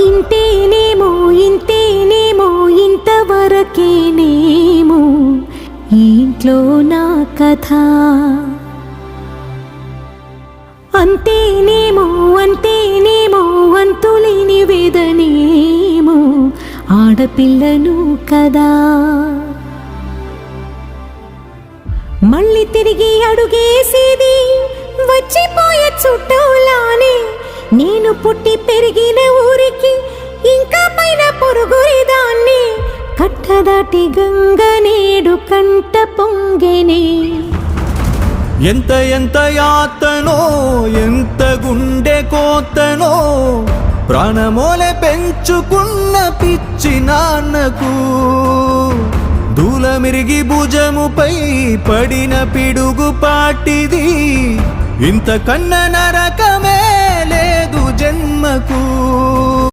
ఇంతేనేమో ఇంతేనేమో ఇంతవరకేనేమో ఈ ఇంట్లో నా కథ. అంతేనేమో అంతేనేమో అంతులేని వేదనేమో ఆడపిల్లను కదా. మళ్ళీ తిరిగి అడుగేసేది వచ్చిపోయే చుట్టూలానే. నేను పుట్టి పెరిగిన ఊరికి ఇంకా పైన పొరుగురిదాన్ని. కట్టదాటి గంగ నేడు కంట పొంగెనే. ఎంత ఎంత యాతనో ఎంత గుండె కోతనో ప్రాణమోలే పెంచుకున్న పిచ్చి నాన్నకు. దూలమిరిగి భుజముపై పడిన పిడుగు పాటిది. ఇంత కన్న నరకమే లేదు జన్మకు.